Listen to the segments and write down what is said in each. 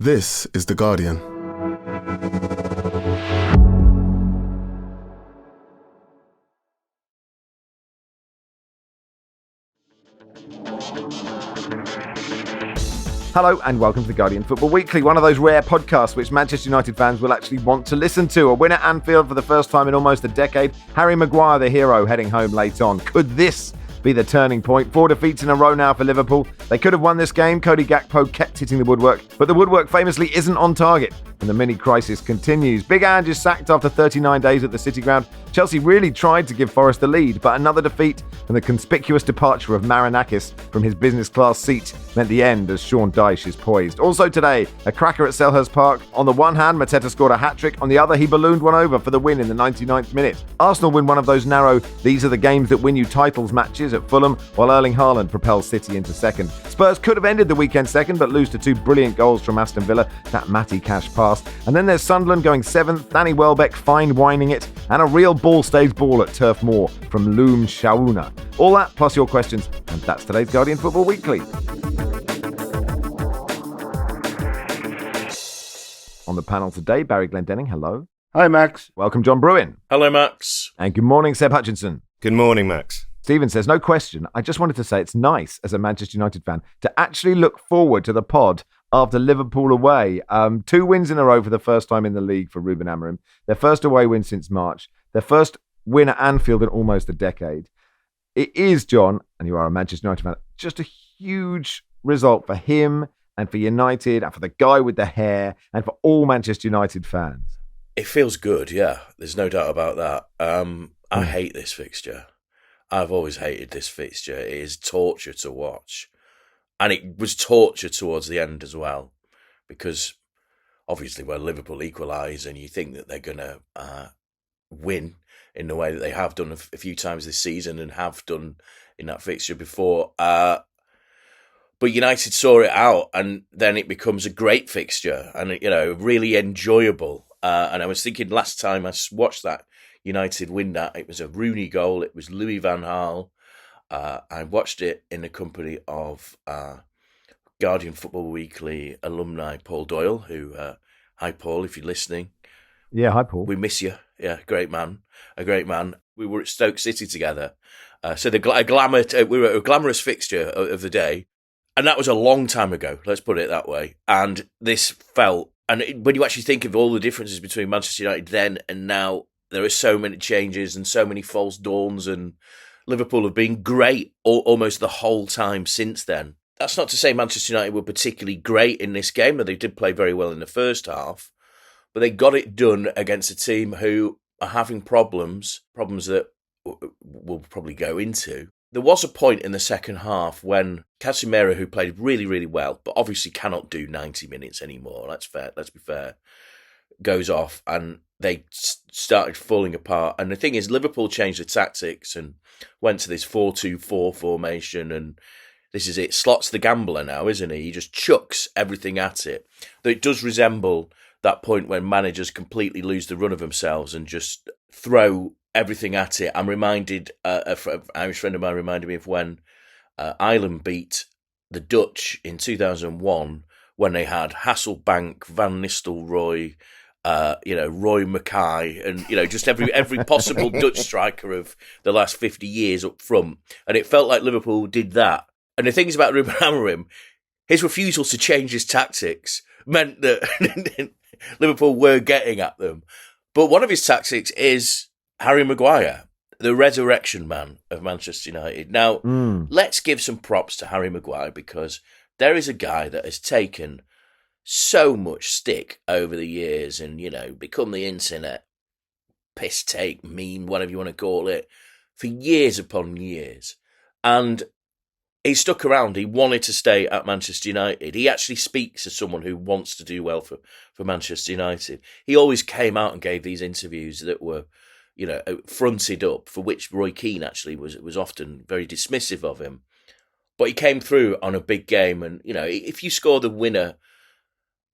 This is The Guardian. Hello and welcome to The Guardian Football Weekly, one of those rare podcasts which Manchester United fans will actually want to listen to. A win at Anfield for the first time in almost a decade. Harry Maguire, the hero, heading home late on. Could this be the turning point? 4 defeats in a row now for Liverpool. They could have won this game. Cody Gakpo kept hitting the woodwork, but the woodwork famously isn't on target, and the mini-crisis continues. Big Ange is sacked after 39 days at the City Ground. Chelsea really tried to give Forest the lead, but another defeat and the conspicuous departure of Marinakis from his business class seat meant the end as Sean Dyche is poised. Also today, a cracker at Selhurst Park. On the one hand, Mateta scored a hat-trick. On the other, he ballooned one over for the win in the 99th minute. Arsenal win one of those narrow, these are the games that win you titles matches at Fulham, while Erling Haaland propels City into second. Spurs could have ended the weekend second, but lose to 2 brilliant goals from Aston Villa. That Matty Cash pass. And then there's Sunderland going 7th, Danny Welbeck fine-whining it, and a real ball-stays ball at Turf Moor from Loom Shauna. All that plus your questions, and that's today's Guardian Football Weekly. On the panel today, Barry Glendenning, hello. Hi, Max. Welcome, John Brewin. Hello, Max. And good morning, Seb Hutchinson. Good morning, Max. Stephen says, no question, I just wanted to say it's nice as a Manchester United fan to actually look forward to the pod after Liverpool away. 2 wins in a row for the first time in the league for Ruben Amorim. Their first away win since March. Their first win at Anfield in almost a decade. It is, John, and you are a Manchester United fan, just a huge result for him and for United and for the guy with the hair and for all Manchester United fans. It feels good, yeah. There's no doubt about that. I hate this fixture. I've always hated this fixture. It is torture to watch. And it was torture towards the end as well. Because obviously when Liverpool equalise and you think that they're going to win in the way that they have done a few times this season and have done in that fixture before. But United saw it out and then it becomes a great fixture and, really enjoyable. And I was thinking last time I watched that United win that, it was a Rooney goal. It was Louis van Gaal. I watched it in the company of Guardian Football Weekly alumni Paul Doyle, who, hi Paul, if you're listening. Yeah, hi Paul. We miss you. Yeah, great man. A great man. We were at Stoke City together. So we were a glamorous fixture of the day. And that was a long time ago, let's put it that way. And this felt, when you actually think of all the differences between Manchester United then and now, there are so many changes and so many false dawns, and Liverpool have been great almost the whole time since then. That's not to say Manchester United were particularly great in this game, but they did play very well in the first half. But they got it done against a team who are having problems that we'll probably go into. There was a point in the second half when Casemiro, who played really, really well, but obviously cannot do 90 minutes anymore, let's be fair, goes off and they started falling apart. And the thing is, Liverpool changed the tactics and went to this 4-2-4 formation. And this is it. Slot's the gambler now, isn't he? He just chucks everything at it. Though it does resemble that point when managers completely lose the run of themselves and just throw everything at it. I'm reminded, an Irish friend of mine reminded me of when Ireland beat the Dutch in 2001 when they had Hasselbank, Van Nistelrooy, Roy Mackay, and just every possible Dutch striker of the last 50 years up front, and it felt like Liverpool did that. And the things about Ruben Amorim, his refusal to change his tactics meant that Liverpool were getting at them. But one of his tactics is Harry Maguire, the resurrection man of Manchester United. Now, let's give some props to Harry Maguire, because there is a guy that has taken so much stick over the years and, become the internet piss take, meme, whatever you want to call it, for years upon years. And he stuck around. He wanted to stay at Manchester United. He actually speaks as someone who wants to do well for Manchester United. He always came out and gave these interviews that were, fronted up, for which Roy Keane actually was often very dismissive of him. But he came through on a big game. And, if you score the winner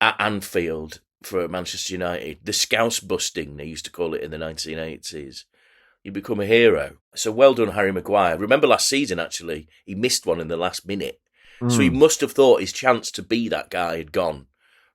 at Anfield for Manchester United, the scouse busting, they used to call it in the 1980s, you become a hero. So well done, Harry Maguire. Remember last season, actually, he missed one in the last minute. So he must have thought his chance to be that guy had gone.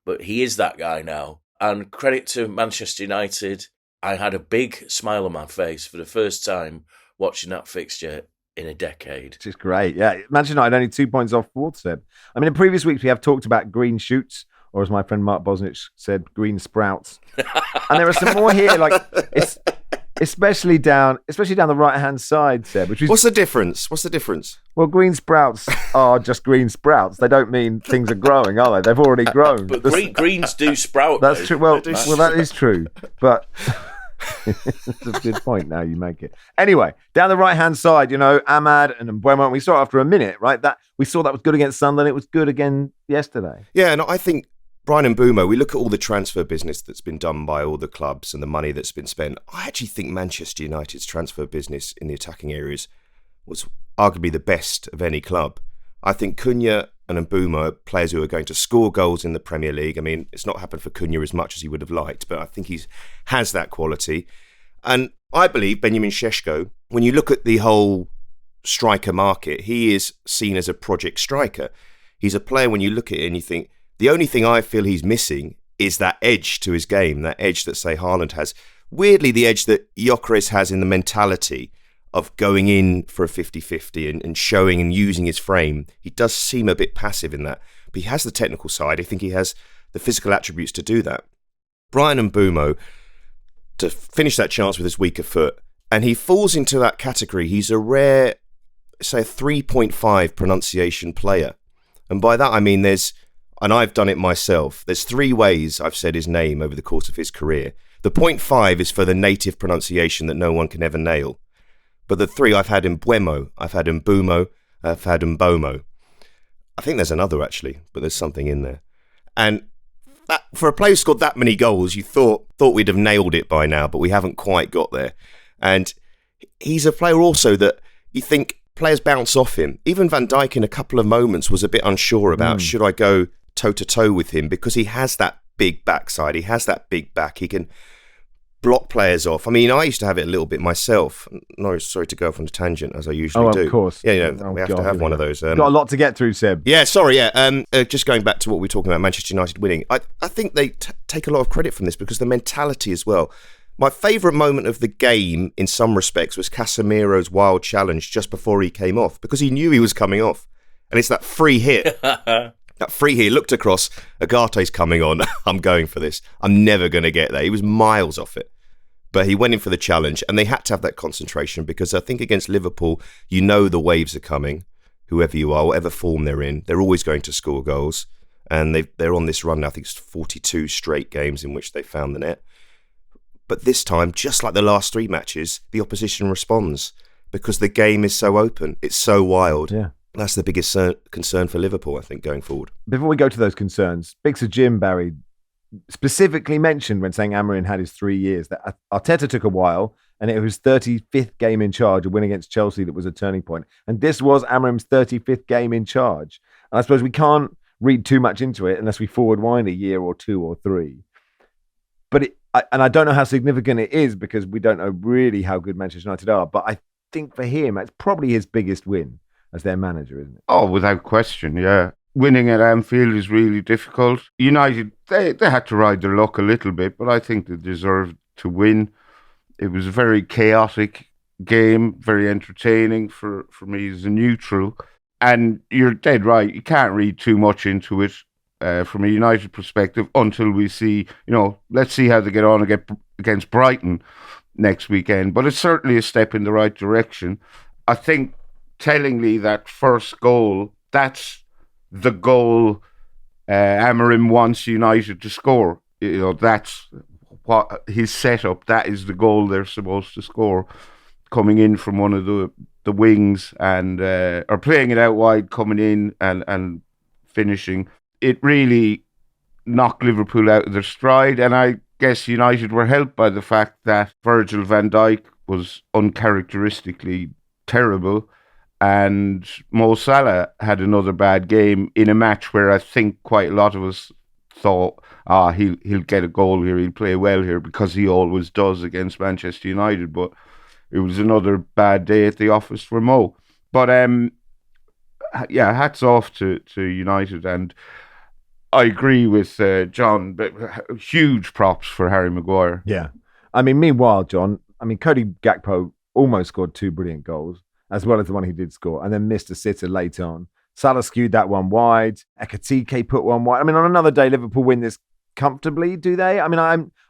but he is that guy now. And credit to Manchester United, I had a big smile on my face for the first time watching that fixture in a decade. Which is great. Yeah, Manchester United only 2 points off fourth, Seb. I mean, in previous weeks, we have talked about green shoots, or as my friend Mark Bosnich said, green sprouts. And there are some more here, like it's especially down the right-hand side, Seb. What's the difference? Well, green sprouts are just green sprouts. They don't mean things are growing, are they? They've already grown. But greens do sprout. That's true. Well, that is true. But it's a good point now you make it. Anyway, down the right-hand side, Ahmad and Mbeumo, we saw it after a minute, right? We saw that was good against Sunderland. It was good again yesterday. Yeah, and I think Brian and Mbeumo, we look at all the transfer business that's been done by all the clubs and the money that's been spent. I actually think Manchester United's transfer business in the attacking areas was arguably the best of any club. I think Cunha and Mbeumo are players who are going to score goals in the Premier League. I mean, it's not happened for Cunha as much as he would have liked, but I think he has that quality. And I believe Benjamin Šeško, when you look at the whole striker market, he is seen as a project striker. He's a player, when you look at it and you think, the only thing I feel he's missing is that edge to his game, that edge that, say, Haaland has. Weirdly, the edge that Gyökeres has in the mentality of going in for a 50-50 and showing and using his frame. He does seem a bit passive in that, but he has the technical side. I think he has the physical attributes to do that. Brian and Mbeumo, to finish that chance with his weaker foot, and he falls into that category. He's a rare, say, 3.5 pronunciation player. And by that I mean and I've done it myself, there's 3 ways I've said his name over the course of his career. The 0.5 is for the native pronunciation that no one can ever nail. But the 3, I've had Mbeumo, I've had Mbeumo, I've had Mbomo. I think there's another actually, but there's something in there. And that, for a player who scored that many goals, you thought we'd have nailed it by now, but we haven't quite got there. And he's a player also that you think players bounce off him. Even Van Dijk in a couple of moments was a bit unsure about should I go toe-to-toe with him, because he has that big backside, he has that big back, he can block players off. I mean, I used to have it a little bit myself. No, sorry to go off on a tangent, as I usually do. Oh, of course. Yeah, we have to have one of those. Got a lot to get through, Seb. Yeah, sorry, yeah. Just going back to what we were talking about, Manchester United winning, I think they take a lot of credit from this, because the mentality as well. My favourite moment of the game, in some respects, was Casemiro's wild challenge just before he came off, because he knew he was coming off. And it's that free hit. That free hit, looked across, Agate's coming on, I'm going for this. I'm never going to get there. He was miles off it. But he went in for the challenge, and they had to have that concentration, because I think against Liverpool, the waves are coming. Whoever you are, whatever form they're in, they're always going to score goals. And they're on this run now, I think it's 42 straight games in which they found the net. But this time, just like the last 3 matches, the opposition responds, because the game is so open. It's so wild. Yeah. That's the biggest concern for Liverpool, I think, going forward. Before we go to those concerns, Big Sir Jim, Barry, specifically mentioned when saying Amorim had his 3 years that Arteta took a while, and it was 35th game in charge, a win against Chelsea that was a turning point. And this was Amorim's 35th game in charge. And I suppose we can't read too much into it unless we forward wind a year or 2 or 3. But I don't know how significant it is, because we don't know really how good Manchester United are. But I think for him, it's probably his biggest win as their manager, isn't it? Oh, without question, yeah. Winning at Anfield is really difficult. United, they had to ride their luck a little bit, but I think they deserved to win. It was a very chaotic game, very entertaining for me as a neutral. And you're dead right, you can't read too much into it from a United perspective until we see, let's see how they get on against Brighton next weekend. But it's certainly a step in the right direction. I think, tellingly, that first goal, that's the goal Amorim wants United to score. That's what his setup, that is the goal they're supposed to score, coming in from one of the wings and or playing it out wide, coming in and finishing. It really knocked Liverpool out of their stride, and I guess United were helped by the fact that Virgil van Dijk was uncharacteristically terrible, and Mo Salah had another bad game in a match where I think quite a lot of us thought, he'll get a goal here, he'll play well here, because he always does against Manchester United. But it was another bad day at the office for Mo. But hats off to United. And I agree with John, but huge props for Harry Maguire. Yeah. I mean, meanwhile, John, Cody Gakpo almost scored 2 brilliant goals, as well as the one he did score, and then missed a sitter late on. Salah skewed that one wide. Ekatike put one wide. On another day, Liverpool win this comfortably, do they? I'm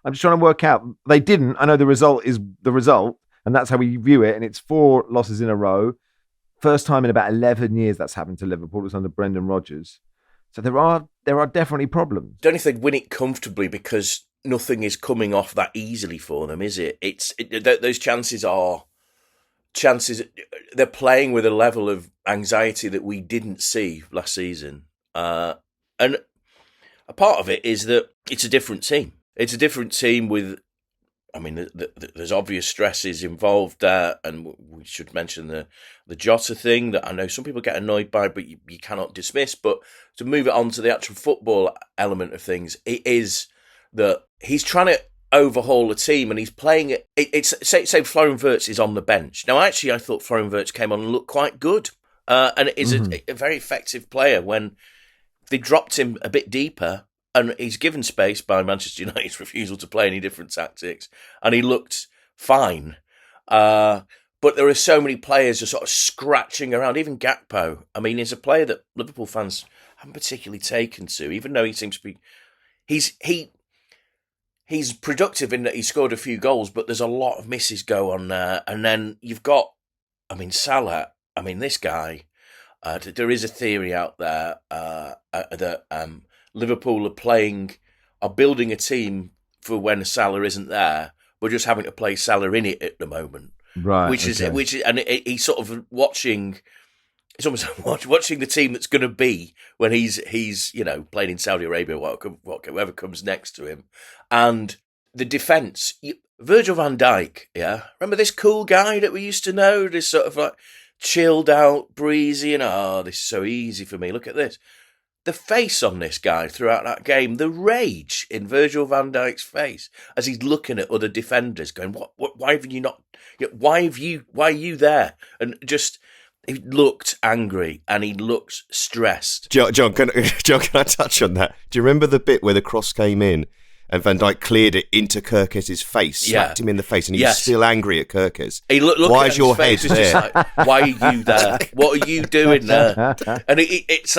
just trying to work out. They didn't. I know the result is the result, and that's how we view it, and it's 4 losses in a row. First time in about 11 years that's happened to Liverpool. It was under Brendan Rodgers. So there are definitely problems. Don't know if they'd win it comfortably because nothing is coming off that easily for them, is it? Those chances are chances. They're playing with a level of anxiety that we didn't see last season, and a part of it is that it's a different team. It's a different team with. There's obvious stresses involved there, and we should mention the Jota thing that I know some people get annoyed by, but you cannot dismiss. But to move it on to the actual football element of things, it is that he's trying to overhaul a team, and he's playing it. It's say Florian Wirtz is on the bench now. Actually, I thought Florian Wirtz came on and looked quite good, and is a very effective player when they dropped him a bit deeper. And he's given space by Manchester United's refusal to play any different tactics. And he looked fine. But there are so many players just sort of scratching around. Even Gakpo. He's a player that Liverpool fans haven't particularly taken to, even though he seems to be... He's productive in that he scored a few goals, but there's a lot of misses go on there. And then you've got, Salah. This guy... there is a theory out there that... Liverpool are building a team for when Salah isn't there. We're just having to play Salah in it at the moment, right? He's sort of watching. It's almost like watching the team that's going to be when he's playing in Saudi Arabia, whoever comes next to him, and the defense. Virgil van Dijk, yeah, remember this cool guy that we used to know, this sort of like chilled out, breezy, and this is so easy for me. Look at this. The face on this guy throughout that game, the rage in Virgil van Dijk's face as he's looking at other defenders, going, "What? Why have you not? Why are you there?" And just he looked angry and he looked stressed. John, can I touch on that? Do you remember the bit where the cross came in and Van Dijk cleared it into Kirkes' face, slapped him in the face, and he was still angry at Kirkes? He why is your head there? Just like, why are you there? What are you doing there? And it's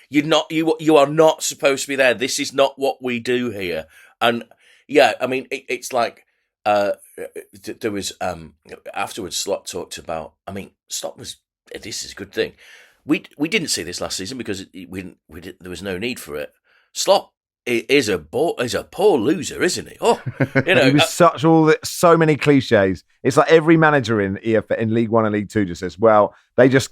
you are not supposed to be there. This is not what we do here. And it's like there was afterwards. Slot talked about. Slot was. This is a good thing. We didn't see this last season because there was no need for it. Slot is a poor loser, isn't he? He was so many cliches. It's like every manager in League One and League Two just says, "Well, they just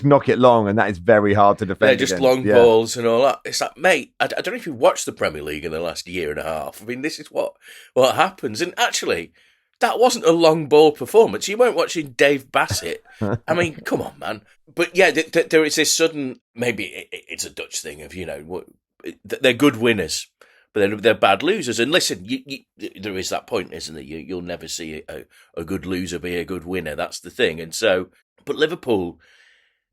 knock it long, and that is very hard to defend." They're just long balls and all that. It's like, mate, I don't know if you've watched the Premier League in the last year and a half. This is what happens. And actually, that wasn't a long ball performance. You weren't watching Dave Bassett. Come on, man. But yeah, there is this sudden. Maybe it's a Dutch thing of they're good winners, but they're bad losers. And listen, there is that point, isn't it? You'll never see a good loser be a good winner. That's the thing. And so, but Liverpool,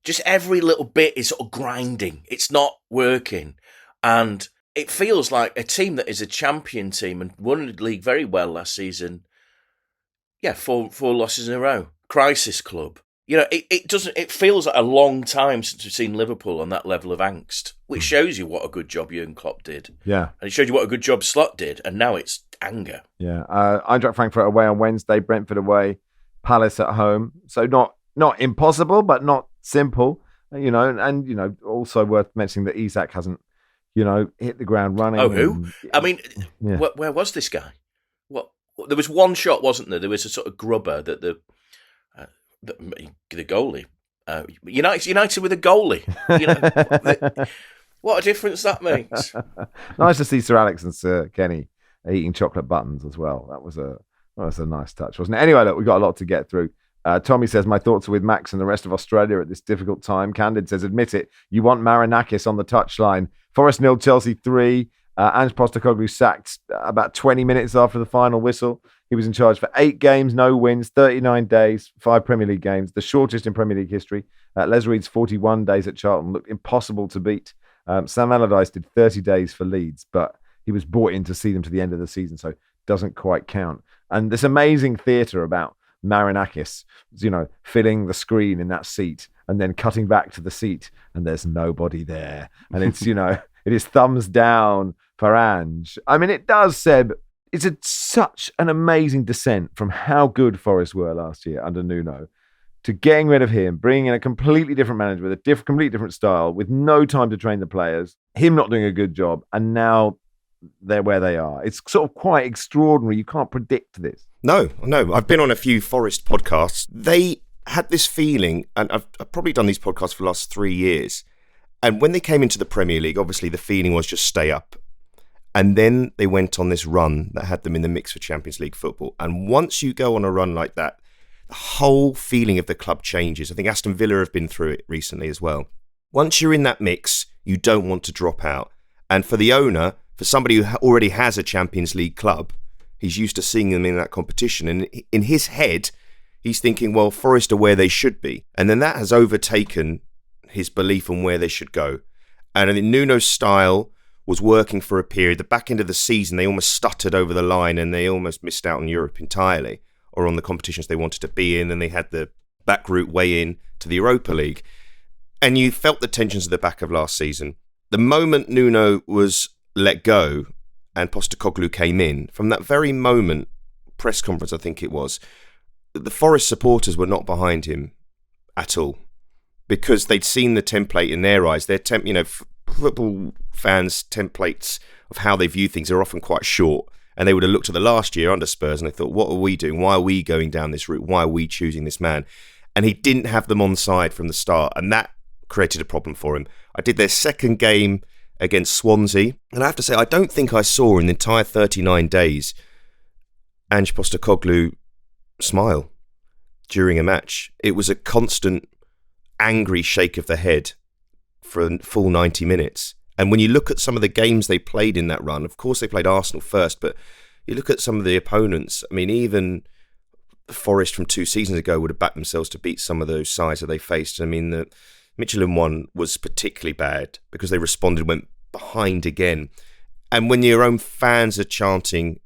just every little bit is sort of grinding. It's not working. And it feels like a team that is a champion team and won the league very well last season. Yeah, four losses in a row. Crisis club. It feels like a long time since we've seen Liverpool on that level of angst, which shows you what a good job Jurgen Klopp did. Yeah. And it showed you what a good job Slot did, and now it's anger. Yeah. Eintracht Frankfurt away on Wednesday, Brentford away, Palace at home. So not impossible, but not simple, and also worth mentioning that Isak hasn't, hit the ground running. Oh, who? Where was this guy? What? There was one shot, wasn't there? There was a sort of grubber that the goalie. United with a goalie. What a difference that makes. Nice to see Sir Alex and Sir Kenny eating chocolate buttons as well. That was a nice touch, wasn't it? Anyway, look, we've got a lot to get through. Tommy says, my thoughts are with Max and the rest of Australia at this difficult time. Candid says, admit it, you want Marinakis on the touchline. Forest 0, Chelsea 3. Ange Postecoglou sacked about 20 minutes after the final whistle. He was in charge for 8 games, no wins, 39 days, 5 Premier League games, the shortest in Premier League history. Les Reed's 41 days at Charlton looked impossible to beat. Sam Allardyce did 30 days for Leeds, but he was brought in to see them to the end of the season, so doesn't quite count. And this amazing theatre about Marinakis, filling the screen in that seat and then cutting back to the seat and there's nobody there. And it's, it is thumbs down for Ange. I mean, it does, Seb. It's such an amazing descent from how good Forest were last year under Nuno to getting rid of him, bringing in a completely different manager with a completely different style, with no time to train the players, him not doing a good job, and now they're where they are. It's sort of quite extraordinary. You can't predict this. No. I've been on a few Forest podcasts. They had this feeling, and I've probably done these podcasts for the last 3 years, and when they came into the Premier League, obviously the feeling was just stay up. And then they went on this run that had them in the mix for Champions League football. And once you go on a run like that, the whole feeling of the club changes. I think Aston Villa have been through it recently as well. Once you're in that mix, you don't want to drop out. And for the owner, for somebody who already has a Champions League club, he's used to seeing them in that competition. And in his head, he's thinking, well, Forest are where they should be. And then that has overtaken his belief on where they should go. And I think Nuno's style was working for a period. The back end of the season, they almost stuttered over the line and they almost missed out on Europe entirely, or on the competitions they wanted to be in, and they had the back route way in to the Europa League. And you felt the tensions at the back of last season. The moment Nuno was let go and Postecoglou came in, from that very moment, press conference I think it was, the Forest supporters were not behind him at all, because they'd seen the template in their eyes. Their football fans' templates of how they view things are often quite short. And they would have looked at the last year under Spurs and they thought, what are we doing? Why are we going down this route? Why are we choosing this man? And he didn't have them on side from the start. And that created a problem for him. I did their second game against Swansea. And I have to say, I don't think I saw in the entire 39 days Ange Postecoglou smile during a match. It was a constant angry shake of the head for a full 90 minutes. And when you look at some of the games they played in that run, of course they played Arsenal first, but you look at some of the opponents, I mean, even the Forest from 2 seasons ago would have backed themselves to beat some of those sides that they faced. I mean, the Michelin one was particularly bad because they responded, went behind again. And when your own fans are chanting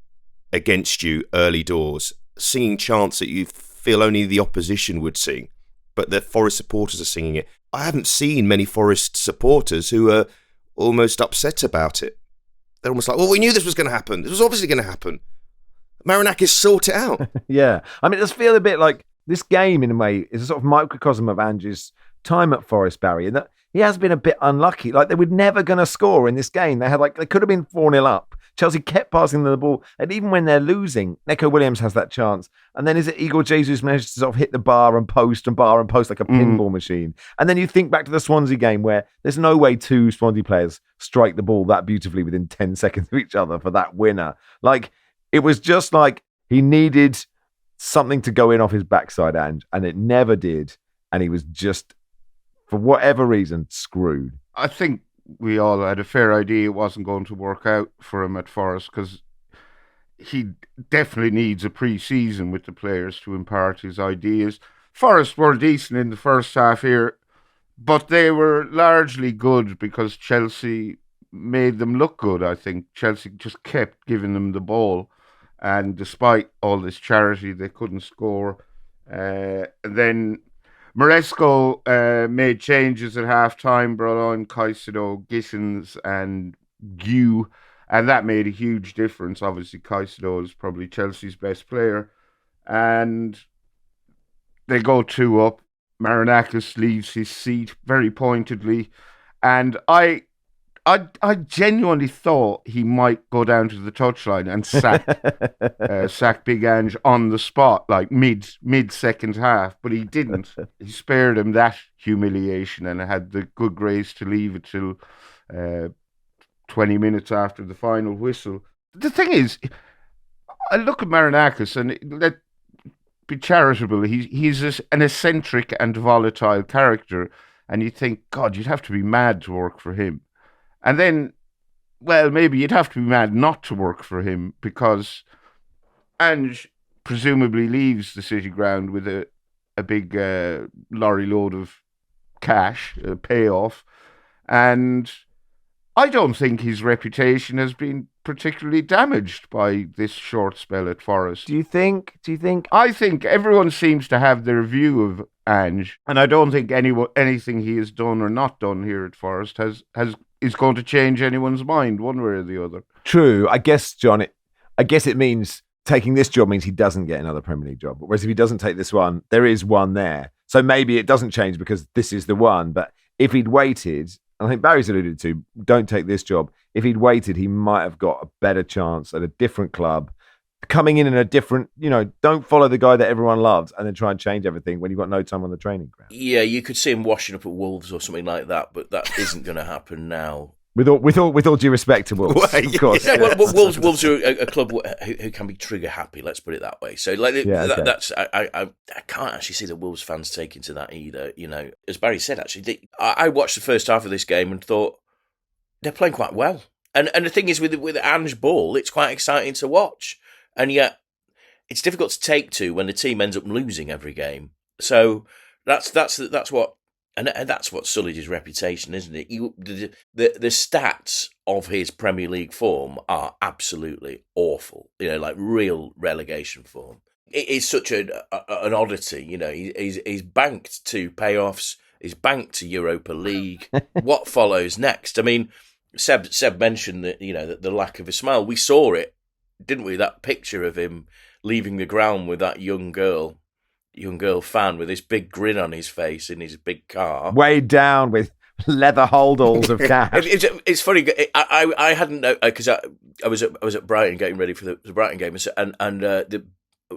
against you early doors, singing chants that you feel only the opposition would sing, but the Forest supporters are singing it. I haven't seen many Forest supporters who are almost upset about it. They're almost like, well, we knew this was going to happen. This was obviously going to happen. Marinakis, sort it out. Yeah. I mean, it does feel a bit like this game, in a way, is a sort of microcosm of Ange's time at Forest, Barry, and that he has been a bit unlucky. Like, they were never going to score in this game. They could have been 4-0 up. Chelsea kept passing them the ball. And even when they're losing, Neco Williams has that chance. And then is it Igor Jesus manages to sort of hit the bar and post like a pinball machine. And then you think back to the Swansea game where there's no way 2 Swansea players strike the ball that beautifully within 10 seconds of each other for that winner. Like, it was just like he needed something to go in off his backside, and it never did. And he was just, for whatever reason, screwed. I think we all had a fair idea it wasn't going to work out for him at Forest, because he definitely needs a pre-season with the players to impart his ideas. Forest were decent in the first half here, but they were largely good because Chelsea made them look good, I think. Chelsea just kept giving them the ball, and despite all this charity, they couldn't score. And then Maresco made changes at half-time, brought on Caicedo, Gissens and Gue, and that made a huge difference. Obviously, Caicedo is probably Chelsea's best player. And they go 2 up. Marinakis leaves his seat very pointedly. And I genuinely thought he might go down to the touchline and sack Big Ange on the spot, like mid second half, but he didn't. He spared him that humiliation and had the good grace to leave it till 20 minutes after the final whistle. The thing is, I look at Marinakis, and let's be charitable, he's an eccentric and volatile character, and you think, God, you'd have to be mad to work for him. And then, well, maybe you'd have to be mad not to work for him, because Ange presumably leaves the City Ground with a big lorry load of cash, a payoff, and I don't think his reputation has been particularly damaged by this short spell at Forest. Do you think? I think everyone seems to have their view of Ange, and I don't think anything he has done or not done here at Forest is going to change anyone's mind one way or the other. True. I guess, John, it means taking this job means he doesn't get another Premier League job. Whereas if he doesn't take this one, there is one there. So maybe it doesn't change because this is the one. But if he'd waited, I think Barry's alluded to, don't take this job. If he'd waited, he might have got a better chance at a different club. Coming in a different, don't follow the guy that everyone loves and then try and change everything when you've got no time on the training ground. Yeah, you could see him washing up at Wolves or something like that, but that isn't going to happen now. With all due respect to Wolves, Well, of course. Yeah, well, Wolves are a club who can be trigger happy. Let's put it that way. So, that's I can't actually see the Wolves fans taking to that either. As Barry said, actually, I watched the first half of this game and thought they're playing quite well. And the thing is, with Ange ball, it's quite exciting to watch, and yet it's difficult to take to when the team ends up losing every game. So that's what. And that's what sullied his reputation, isn't it? The stats of his Premier League form are absolutely awful. Like real relegation form. It is such an oddity. He's banked to payoffs. He's banked to Europa League. What follows next? I mean, Seb mentioned that the lack of a smile. We saw it, didn't we? That picture of him leaving the ground with that young girl fan with this big grin on his face in his big car, weighed down with leather holdalls of cash. It's funny. I hadn't know because I was at Brighton getting ready for the Brighton game, and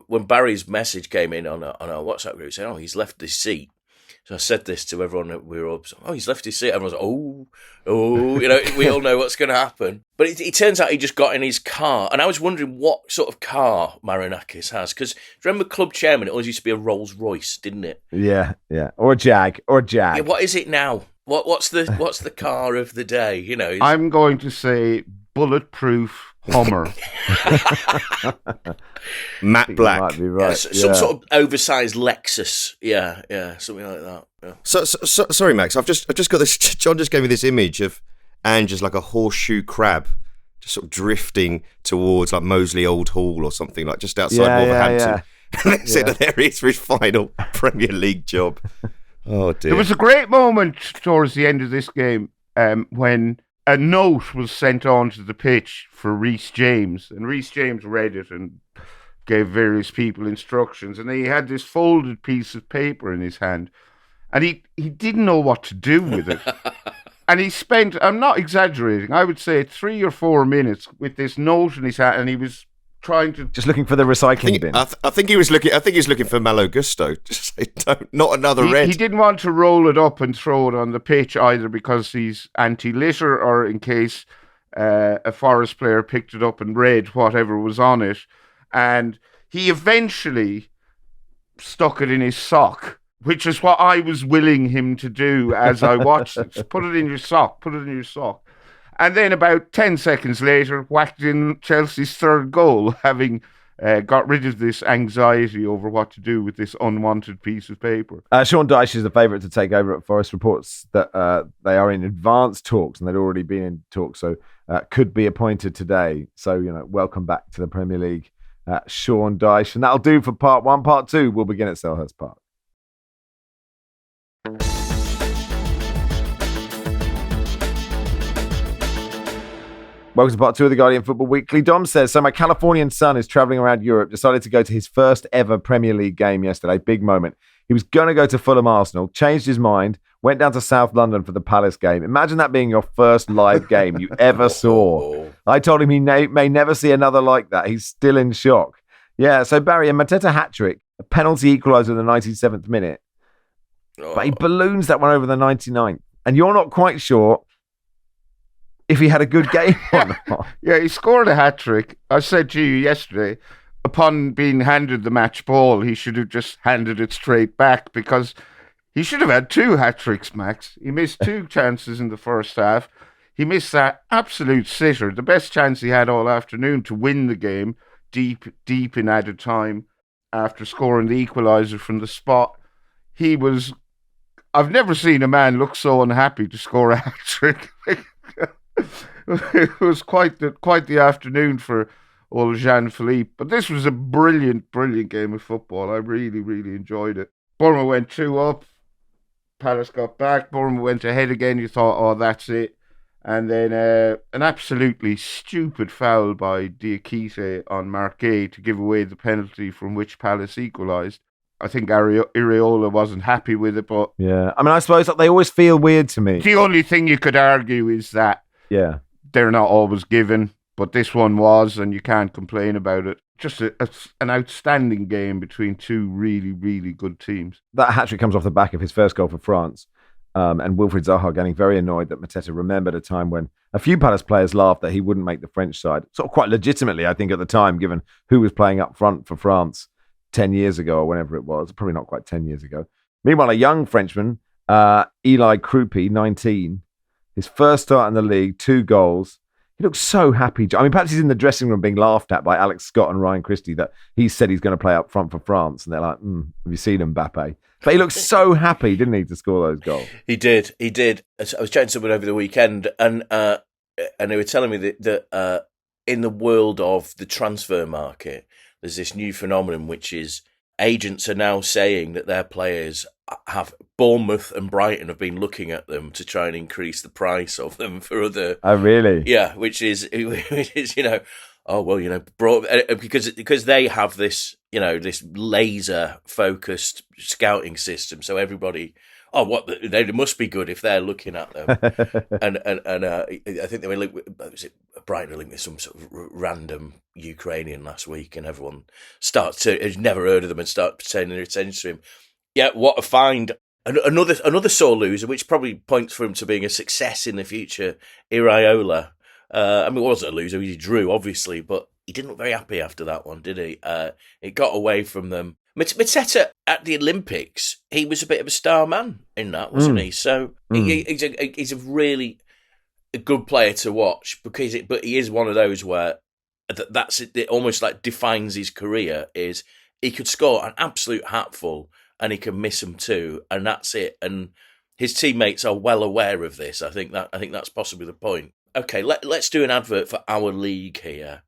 when Barry's message came in on our WhatsApp group saying, "Oh, he's left his seat." So I said this to everyone that we were up. Oh, he's left his seat. Everyone's like, oh, we all know what's going to happen. But it turns out he just got in his car. And I was wondering what sort of car Marinakis has. Because remember club chairman, it always used to be a Rolls Royce, didn't it? Yeah. Or a Jag. Yeah, what is it now? What's the car of the day? I'm going to say bulletproof Hummer. Matte black. Might be right. Some sort of oversized Lexus. Yeah, something like that. Yeah. So sorry, Max. I've just got this. John just gave me this image of Ange as like a horseshoe crab, just sort of drifting towards like Moseley Old Hall or something, like just outside Wolverhampton. And they said that there he is for his final Premier League job. Oh dear. There was a great moment towards the end of this game when a note was sent onto the pitch for Reece James, and Reece James read it and gave various people instructions, and he had this folded piece of paper in his hand, and he didn't know what to do with it. And he spent, I'm not exaggerating, I would say 3 or 4 minutes with this note in his hand, and he was trying to... Just looking for the recycling bin. I think he was looking for Malo Gusto. Just say, not another red. He didn't want to roll it up and throw it on the pitch either because he's anti-litter or in case a Forest player picked it up and read whatever was on it. And he eventually stuck it in his sock, which is what I was willing him to do as I watched it. So put it in your sock. And then about 10 seconds later, whacked in Chelsea's third goal, having got rid of this anxiety over what to do with this unwanted piece of paper. Sean Dyche is the favourite to take over at Forest. Reports that they are in advanced talks, and they'd already been in talks, so could be appointed today. So, welcome back to the Premier League, Sean Dyche. And that'll do for part 1. Part 2 will begin at Selhurst Park. Welcome to part 2 of the Guardian Football Weekly. Dom says, so my Californian son is travelling around Europe, decided to go to his first ever Premier League game yesterday. Big moment. He was going to go to Fulham Arsenal, changed his mind, went down to South London for the Palace game. Imagine that being your first live game you ever saw. I told him he may never see another like that. He's still in shock. Yeah, so Barry, a Mateta hat-trick, a penalty equaliser in the 97th minute. But he balloons that one over the 99th. And you're not quite sure if he had a good game or not. Yeah, he scored a hat-trick. I said to you yesterday, upon being handed the match ball, he should have just handed it straight back because he should have had 2 hat-tricks, Max. He missed 2 chances in the first half. He missed that absolute sitter, the best chance he had all afternoon to win the game deep in added time after scoring the equaliser from the spot. I've never seen a man look so unhappy to score a hat-trick. It was quite the afternoon for old Jean-Philippe. But this was a brilliant, brilliant game of football. I really, really enjoyed it. Bournemouth went 2 up. Palace got back. Bournemouth went ahead again. You thought, oh, that's it. And then an absolutely stupid foul by Diakite on Marquet to give away the penalty from which Palace equalised. I think Areola wasn't happy with it, but... Yeah, I mean, I suppose they always feel weird to me. The only thing you could argue is that they're not always given, but this one was, and you can't complain about it. Just an outstanding game between two really, really good teams. That hat-trick comes off the back of his first goal for France. And Wilfried Zaha getting very annoyed that Mateta remembered a time when a few Palace players laughed that he wouldn't make the French side. Sort of quite legitimately, I think, at the time, given who was playing up front for France 10 years ago or whenever it was. Probably not quite 10 years ago. Meanwhile, a young Frenchman, Eli Kroupi, 19, his first start in the league, 2 goals. He looks so happy. I mean, perhaps he's in the dressing room being laughed at by Alex Scott and Ryan Christie that he said he's going to play up front for France. And they're like, have you seen Mbappe? But he looked so happy, didn't he, to score those goals? He did. I was chatting to someone over the weekend, and they were telling me that in the world of the transfer market, there's this new phenomenon, which is agents are now saying that their players have Bournemouth and Brighton have been looking at them to try and increase the price of them for other. Oh, really? Yeah, which is oh well, because they have this this laser focused scouting system, so everybody. Oh, they must be good if they're looking at them, and I think they were linked with, Brighton linked with some sort of random Ukrainian last week, and everyone has never heard of them and start paying their attention to him. Yeah, what a find! Another sore loser, which probably points for him to being a success in the future. Iraola. I mean, it wasn't a loser; he drew, obviously, but he didn't look very happy after that one, did he? It got away from them. Mateta at the Olympics, he was a bit of a star man in that, wasn't he? So he's a really good player to watch but he is one of those where that's it almost like defines his career. Is he could score an absolute hatful and he can miss them too, and that's it. And his teammates are well aware of this. I think that's possibly the point. Okay, let's do an advert for our league here.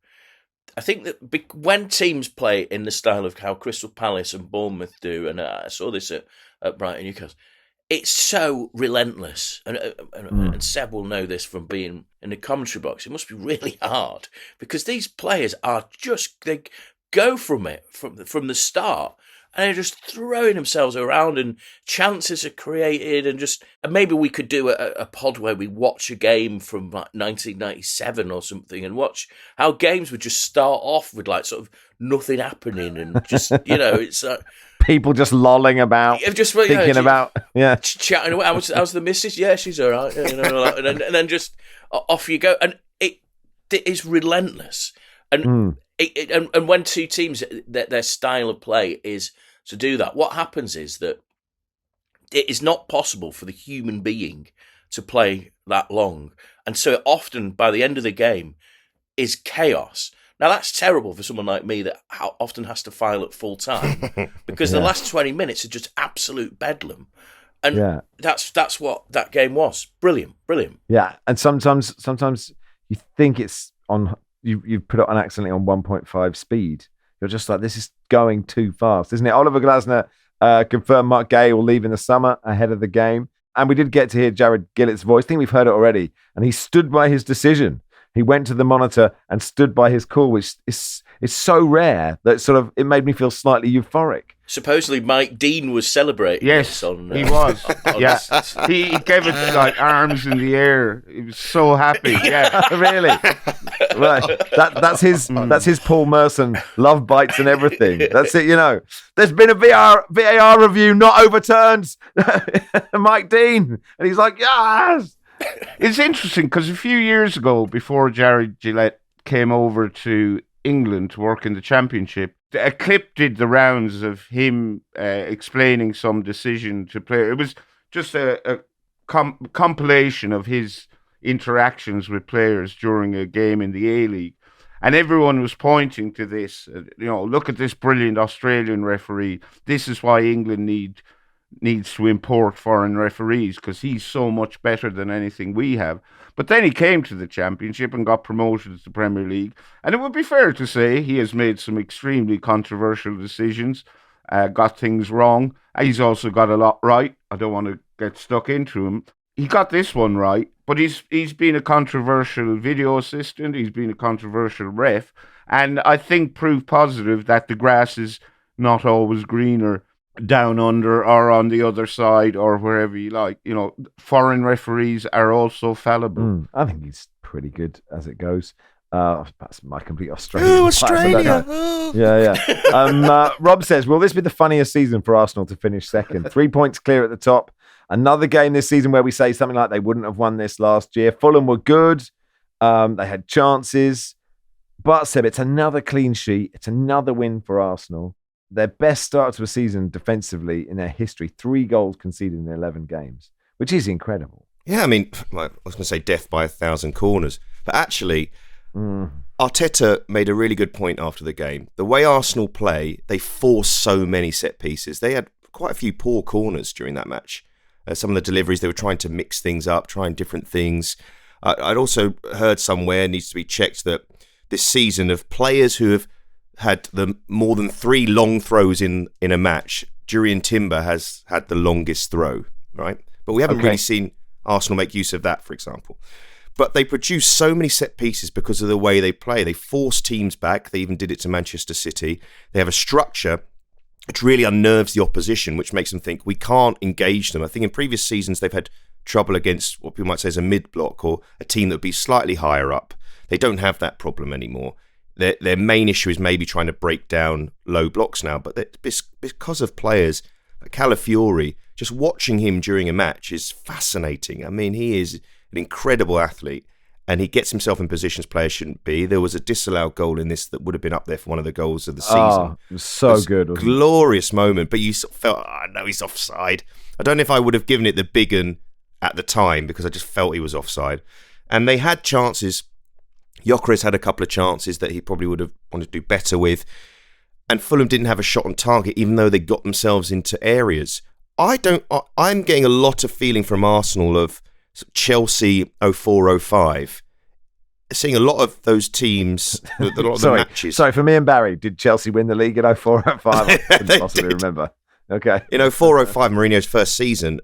I think that when teams play in the style of how Crystal Palace and Bournemouth do, and I saw this at Brighton and Newcastle, it's so relentless. And Seb will know this from being in the commentary box. It must be really hard because these players are they go from it from the start. And they're just throwing themselves around, and chances are created, and maybe we could do a pod where we watch a game from like 1997 or something, and watch how games would just start off with like sort of nothing happening, and just it's like people just lolling about, just thinking about chatting away. How's the missus? Yeah, she's all right. And then just off you go, and it is relentless. And and when two teams, their style of play is to do that, what happens is that it is not possible for the human being to play that long. And so often, by the end of the game, is chaos. Now, that's terrible for someone like me that often has to file at full time because the last 20 minutes are just absolute bedlam. And that's what that game was. Brilliant. Yeah, and sometimes you think it's on... You've put it on accidentally on 1.5 speed. You're just like, this is going too fast, isn't it? Oliver Glasner confirmed Mark Gay will leave in the summer ahead of the game. And we did get to hear Jared Gillett's voice. I think we've heard it already. And he stood by his decision. He went to the monitor and stood by his call, which is so rare that it made me feel slightly euphoric. Supposedly Mike Dean was celebrating. Yes, he was. He gave it like arms in the air. He was so happy. Yeah, really. Right. That's his Paul Merson love bites and everything. That's it. There's been a VAR review not overturned. Mike Dean, and he's like, yes. It's interesting because a few years ago, before Jared Gillett came over to England to work in the Championship, a clip did the rounds of him explaining some decision to play. It was just a compilation of his interactions with players during a game in the A-League. And everyone was pointing to this, look at this brilliant Australian referee. This is why England need needs to import foreign referees because he's so much better than anything we have. But then he came to the Championship and got promoted to the Premier League. And it would be fair to say he has made some extremely controversial decisions, got things wrong. He's also got a lot right. I don't want to get stuck into him. He got this one right, but he's been a controversial video assistant. He's been a controversial ref. And I think proof positive that the grass is not always greener down under or on the other side or wherever you like. You know, foreign referees are also fallible. I think he's pretty good as it goes. That's my complete Australian. Australia! Yeah. Rob says, will this be the funniest season for Arsenal to finish second? 3 points clear at the top. Another game this season where we say something like they wouldn't have won this last year. Fulham were good. They had chances. But, Seb, it's another clean sheet. It's another win for Arsenal. Their best start to a season defensively in their history. 3 goals conceded in 11 games, which is incredible. Yeah, I mean, I was going to say death by 1,000 corners. But actually, Arteta made a really good point after the game. The way Arsenal play, they force so many set pieces. They had quite a few poor corners during that match. Some of the deliveries, they were trying to mix things up, trying different things. I'd also heard somewhere, needs to be checked, that this season of players who have had more than 3 long throws in a match, Jurriën Timber has had the longest throw, right? But we haven't really seen Arsenal make use of that, for example. But they produce so many set pieces because of the way they play. They force teams back. They even did it to Manchester City. They have a structure which really unnerves the opposition, which makes them think we can't engage them. I think in previous seasons they've had trouble against what people might say is a mid-block or a team that would be slightly higher up. They don't have that problem anymore. Their main issue is maybe trying to break down low blocks now, but because of players like Calafiori, just watching him during a match is fascinating. I mean, he is an incredible athlete, and he gets himself in positions players shouldn't be. There was a disallowed goal in this that would have been up there for one of the goals of the season. It was so good. Wasn't glorious moment, but you sort of felt, no, he's offside. I don't know if I would have given it the big un at the time because I just felt he was offside. And they had chances. Gyökeres had a couple of chances that he probably would have wanted to do better with. And Fulham didn't have a shot on target, even though they got themselves into areas. I'm getting a lot of feeling from Arsenal of Chelsea 04-05. Seeing a lot of those teams, a lot of the matches. Sorry, for me and Barry, did Chelsea win the league at 04-05? I couldn't possibly remember. Okay. In 04-05, Mourinho's first season,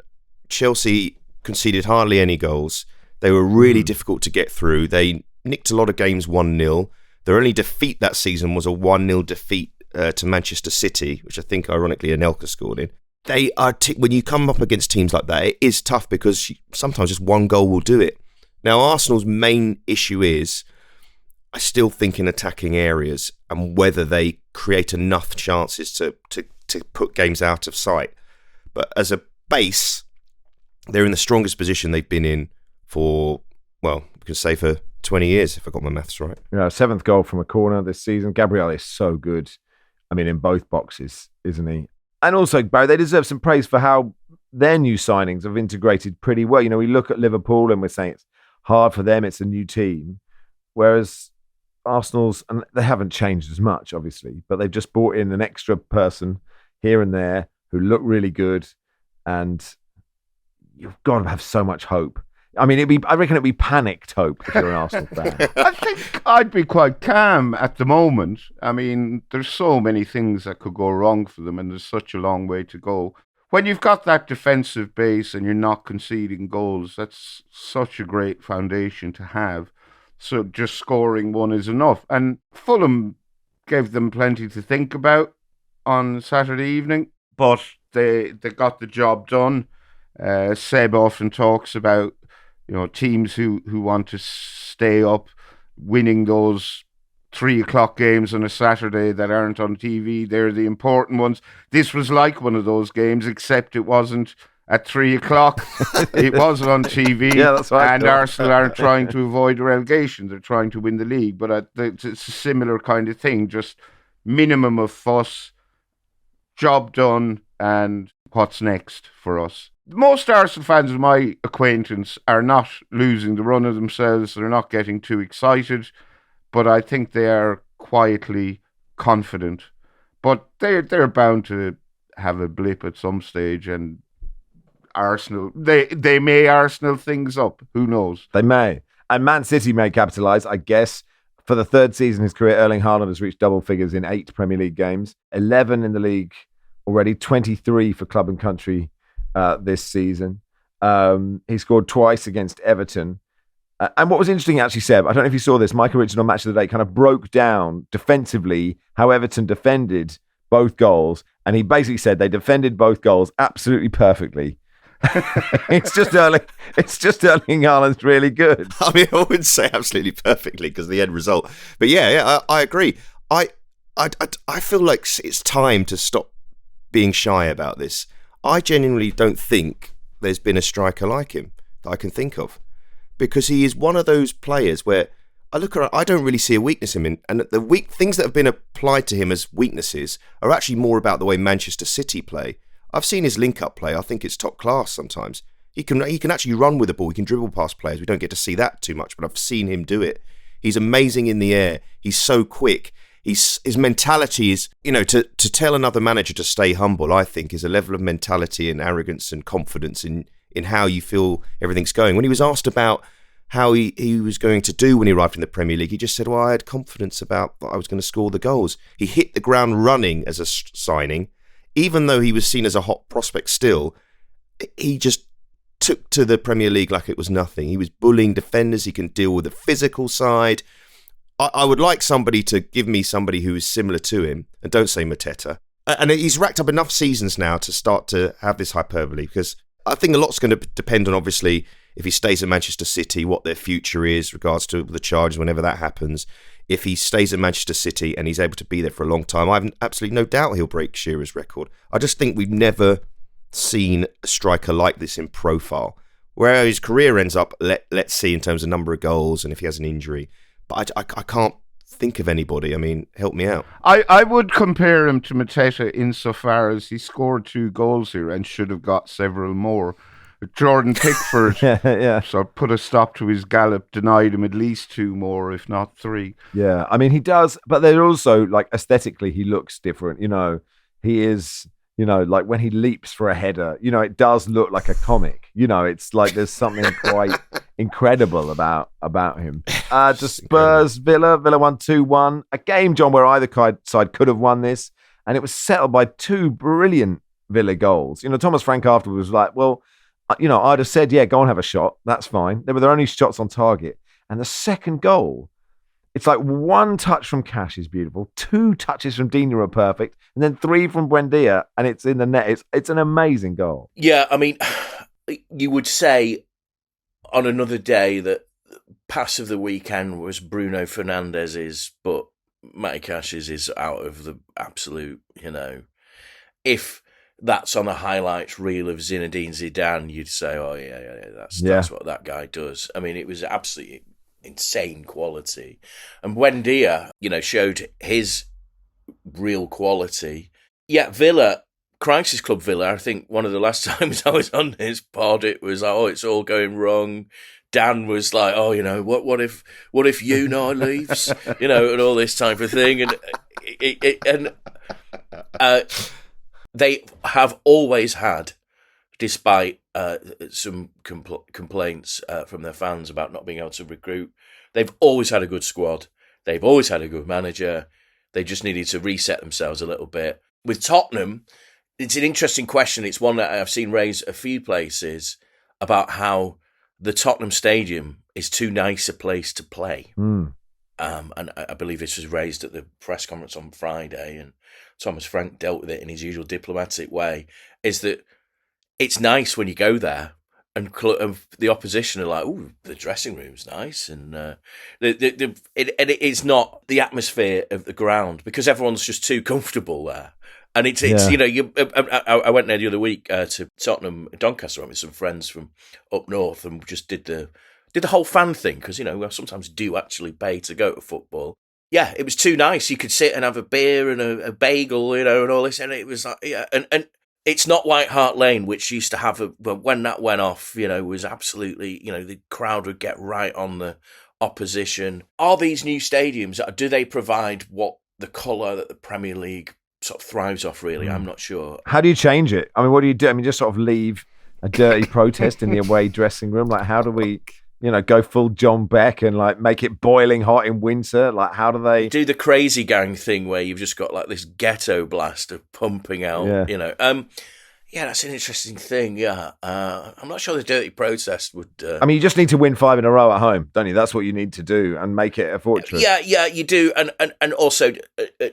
Chelsea conceded hardly any goals. They were really difficult to get through. They nicked a lot of games 1-0. Their only defeat that season was a 1-0 defeat to Manchester City, which I think, ironically, Anelka scored in. They are when you come up against teams like that, it is tough because sometimes just one goal will do it. Now, Arsenal's main issue is, I still think, in attacking areas and whether they create enough chances to put games out of sight. But as a base, they're in the strongest position they've been in for, well, we can say for 20 years, if I got my maths right. 7th goal from a corner this season. Gabriel is so good. I mean, in both boxes, isn't he? And also, Barry, they deserve some praise for how their new signings have integrated pretty well. You know, we look at Liverpool and we're saying it's hard for them, it's a new team. Whereas Arsenal's, and they haven't changed as much, obviously, but they've just brought in an extra person here and there who look really good. And you've got to have so much hope. I mean, I reckon it'd be panicked hope if you're an Arsenal fan. I think I'd be quite calm at the moment. I mean, there's so many things that could go wrong for them, and there's such a long way to go. When you've got that defensive base and you're not conceding goals, that's such a great foundation to have. So just scoring one is enough. And Fulham gave them plenty to think about on Saturday evening, but they got the job done. Seb often talks about, you know, teams who want to stay up, winning those 3:00 games on a Saturday that aren't on TV. They're the important ones. This was like one of those games, except it wasn't at 3:00. It wasn't on TV. Yeah, that's right. And Arsenal aren't trying to avoid relegation. They're trying to win the league. But it's a similar kind of thing, just minimum of fuss, job done, and what's next for us. Most Arsenal fans of my acquaintance are not losing the run of themselves. They're not getting too excited, but I think they are quietly confident. But they're bound to have a blip at some stage, and Arsenal. They may Arsenal things up. Who knows? They may. And Man City may capitalise, I guess. For the third season in his career, Erling Haaland has reached double figures in 8 Premier League games, 11 in the league already, 23 for club and country this season. He scored twice against Everton. And what was interesting, actually, Seb, I don't know if you saw this, Michael Richard on Match of the Day kind of broke down defensively how Everton defended both goals. And he basically said they defended both goals absolutely perfectly. It's just Erling Haaland's really good. I mean, I wouldn't say absolutely perfectly because of the end result. But yeah, I agree. I feel like it's time to stop being shy about this. I genuinely don't think there's been a striker like him that I can think of. Because he is one of those players where I look around, I don't really see a weakness in him. And the things that have been applied to him as weaknesses are actually more about the way Manchester City play. I've seen his link-up play. I think it's top class sometimes. He can actually run with the ball. He can dribble past players. We don't get to see that too much, but I've seen him do it. He's amazing in the air. He's so quick. His mentality is, to tell another manager to stay humble, I think, is a level of mentality and arrogance and confidence in how you feel everything's going. When he was asked about how he was going to do when he arrived in the Premier League, he just said, well, I had confidence about that I was going to score the goals. He hit the ground running as a signing. Even though he was seen as a hot prospect still, he just took to the Premier League like it was nothing. He was bullying defenders. He can deal with the physical side. I would like somebody to give me somebody who is similar to him, and don't say Mateta. And he's racked up enough seasons now to start to have this hyperbole, because I think a lot's going to depend on, obviously, if he stays at Manchester City, what their future is regards to the charges whenever that happens. If he stays at Manchester City and he's able to be there for a long time, I have absolutely no doubt he'll break Shearer's record. I just think we've never seen a striker like this in profile. Where his career ends up, let's see in terms of number of goals and if he has an injury. But I can't think of anybody. I mean, help me out. I would compare him to Mateta insofar as he scored 2 goals here and should have got several more. Jordan Pickford so put a stop to his gallop, denied him at least 2 more, if not 3. Yeah, I mean, he does, but they're also, like, aesthetically, he looks different. He is, like when he leaps for a header, it does look like a comic. It's like there's something quite incredible about him. To Spurs, Villa won 2-1. A game, John, where either side could have won this, and it was settled by 2 brilliant Villa goals. Thomas Frank afterwards was like, well, I'd have said, yeah, go and have a shot. That's fine. They were their only shots on target. And the second goal, it's like 1 touch from Cash is beautiful, 2 touches from Dina are perfect, and then 3 from Buendia, and it's in the net. It's an amazing goal. Yeah, I mean, you would say on another day that pass of the weekend was Bruno Fernandes's, but Matty Cash's is out of the absolute, if that's on a highlights reel of Zinedine Zidane, you'd say, oh, yeah, that's what that guy does. I mean, it was absolutely insane quality. And Buendia, showed his real quality. Yeah, Villa, Crisis Club Villa, I think one of the last times I was on this pod, it was, it's all going wrong. Dan was like, what if leaves, and all this type of thing. And they have always had, despite some complaints from their fans about not being able to recruit, they've always had a good squad. They've always had a good manager. They just needed to reset themselves a little bit. With Tottenham, it's an interesting question. It's one that I've seen raised a few places about how the Tottenham Stadium is too nice a place to play. And I believe this was raised at the press conference on Friday, and Thomas Frank dealt with it in his usual diplomatic way, is that it's nice when you go there and the opposition are like, ooh, the dressing room's nice. And it's not the atmosphere of the ground because everyone's just too comfortable there. And it's I went there the other week to Tottenham, Doncaster, with some friends from up north, and just did the whole fan thing because we sometimes do actually pay to go to football. Yeah, it was too nice. You could sit and have a beer and a bagel, and all this, and it was like, and it's not White Hart Lane, which used to have when that went off, was absolutely, the crowd would get right on the opposition. Are these new stadiums, do they provide what the colour that the Premier League sort of thrives off, really? I'm not sure. How do you change it? I mean, what do you do? I mean, just sort of leave a dirty protest in the away dressing room? Like, how do we, go full John Beck and like make it boiling hot in winter? Like, how do they do the crazy gang thing where you've just got like this ghetto blast of pumping out? Yeah, that's an interesting thing. Yeah, I'm not sure the dirty protest would. I mean, you just need to win 5 in a row at home, don't you? That's what you need to do and make it a fortress. Yeah, you do. And also,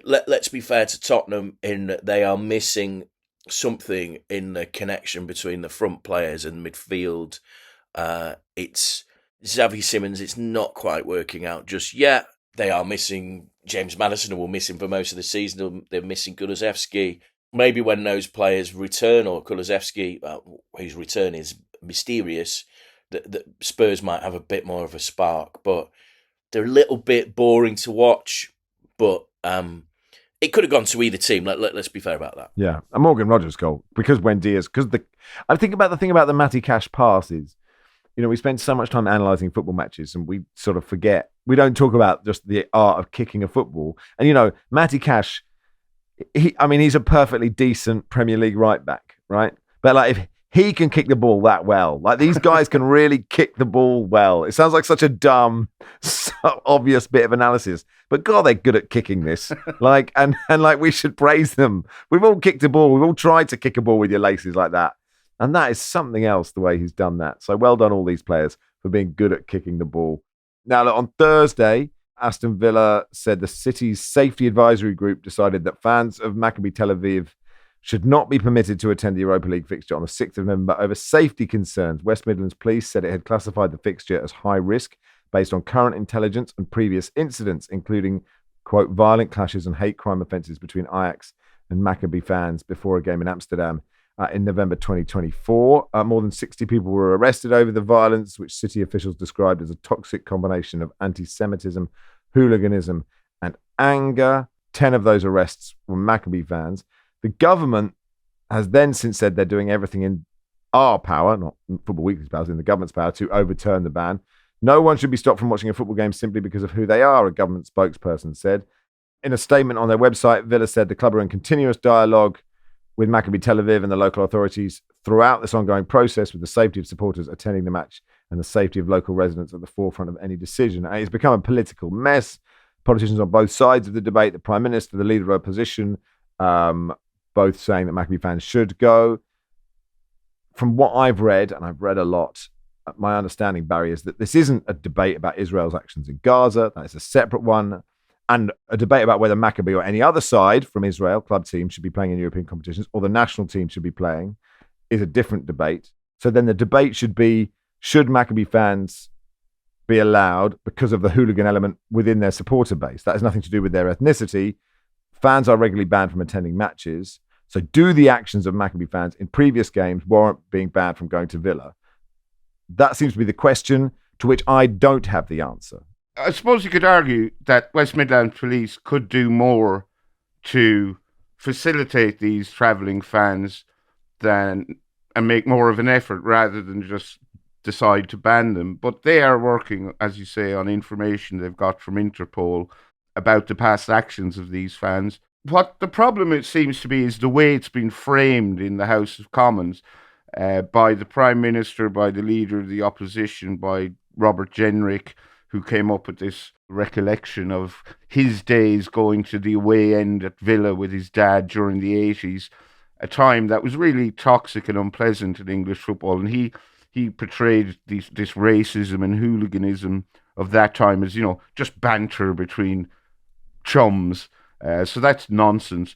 let's be fair to Tottenham in that they are missing something in the connection between the front players and midfield. It's Xavi Simons. It's not quite working out just yet. They are missing James Maddison, who will miss him for most of the season. They're missing Kulusevski. Maybe when those players return, or Kulusevski, whose return is mysterious, that Spurs might have a bit more of a spark. But they're a little bit boring to watch. But it could have gone to either team. Let's be fair about that. Yeah, a Morgan Rogers goal because I think about the thing about the Matty Cash passes. We spend so much time analysing football matches, and we sort of forget. We don't talk about just the art of kicking a football. And Matty Cash. He's a perfectly decent Premier League right back, right? But like, if he can kick the ball that well, like these guys can really kick the ball well. It sounds like such a dumb, so obvious bit of analysis, but God, they're good at kicking this. Like, and we should praise them. We've all kicked a ball. We've all tried to kick a ball with your laces like that, and that is something else. The way he's done that. So well done, all these players, for being good at kicking the ball. Now, look, on Thursday, Aston Villa said the city's safety advisory group decided that fans of Maccabi Tel Aviv should not be permitted to attend the Europa League fixture on the 6th of November over safety concerns. West Midlands Police said it had classified the fixture as high risk based on current intelligence and previous incidents, including, quote, violent clashes and hate crime offences between Ajax and Maccabi fans before a game in Amsterdam in November 2024. More than 60 people were arrested over the violence, which city officials described as a toxic combination of anti-Semitism, hooliganism, and anger. 10 of those arrests were Maccabi fans. The government has then since said they're doing everything in our power, not Football Weekly's power, in the government's power, to overturn the ban. No one should be stopped from watching a football game simply because of who they are, a government spokesperson said. In a statement on their website, Villa said the club are in continuous dialogue with Maccabi Tel Aviv and the local authorities throughout this ongoing process, with the safety of supporters attending the match and the safety of local residents at the forefront of any decision. And it's become a political mess. Politicians on both sides of the debate, the Prime Minister, the leader of opposition, both saying that Maccabi fans should go. From what I've read, and I've read a lot, my understanding, Barry, is that this isn't a debate about Israel's actions in Gaza. That is a separate one. And a debate about whether Maccabi or any other side from Israel, club team, should be playing in European competitions or the national team should be playing is a different debate. So then the debate should be, should Maccabi fans be allowed because of the hooligan element within their supporter base? That has nothing to do with their ethnicity. Fans are regularly banned from attending matches. So do the actions of Maccabi fans in previous games warrant being banned from going to Villa? That seems to be the question, to which I don't have the answer. I suppose you could argue that West Midlands Police could do more to facilitate these travelling fans and make more of an effort rather than just decide to ban them. But they are working, as you say, on information they've got from Interpol about the past actions of these fans. What the problem, it seems to be, is the way it's been framed in the House of Commons by the Prime Minister, by the Leader of the Opposition, by Robert Jenrick, who came up with this recollection of his days going to the away end at Villa with his dad during the 80s, a time that was really toxic and unpleasant in English football. And he portrayed this racism and hooliganism of that time as, just banter between chums. So that's nonsense.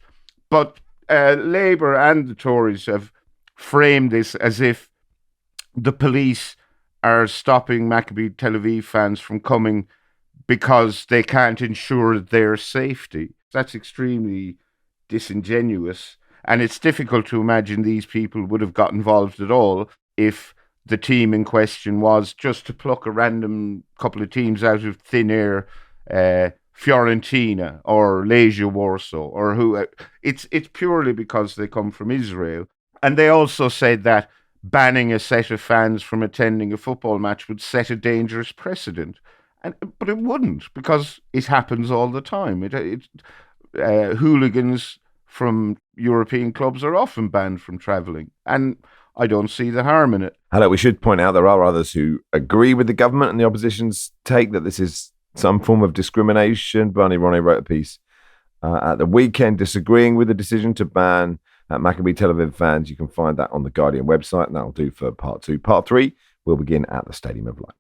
But Labour and the Tories have framed this as if the police are stopping Maccabi Tel Aviv fans from coming because they can't ensure their safety. That's extremely disingenuous, and it's difficult to imagine these people would have got involved at all if the team in question was just to pluck a random couple of teams out of thin air, Fiorentina or Legia Warsaw or who. It's purely because they come from Israel. And they also said that banning a set of fans from attending a football match would set a dangerous precedent. But it wouldn't, because it happens all the time. Hooligans from European clubs are often banned from travelling. And I don't see the harm in it. Hello, we should point out there are others who agree with the government and the opposition's take that this is some form of discrimination. Barney Ronnie wrote a piece at the weekend disagreeing with the decision to ban Maccabi Tel Aviv fans. You can find that on the Guardian website, and that'll do for part 2. Part 3 will begin at the Stadium of Light.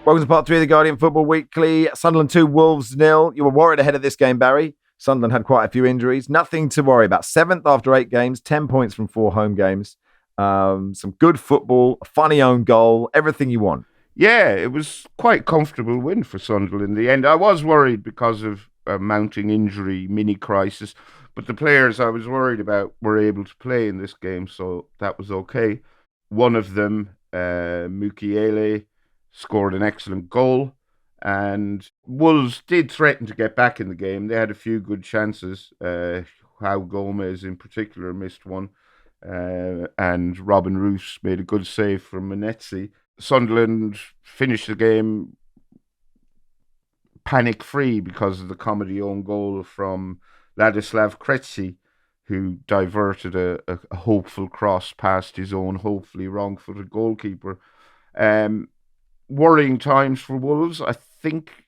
Welcome to part 3 of the Guardian Football Weekly. Sunderland 2, Wolves 0. You were worried ahead of this game, Barry. Sunderland had quite a few injuries. Nothing to worry about. 7th after 8 games, 10 points from 4 home games. Some good football, a funny own goal, everything you want. Yeah, it was quite a comfortable win for Sunderland in the end. I was worried because of a mounting injury, mini crisis, but the players I was worried about were able to play in this game, so that was okay. One of them, Mukiele, scored an excellent goal, and Wolves did threaten to get back in the game. They had a few good chances. João Gomez in particular missed one, and Robin Roos made a good save from Menezes. Sunderland finished the game panic-free because of the comedy own goal from Ladislav Kretzi, who diverted a hopeful cross past his own hopefully wrong-footed goalkeeper. Worrying times for Wolves. I think,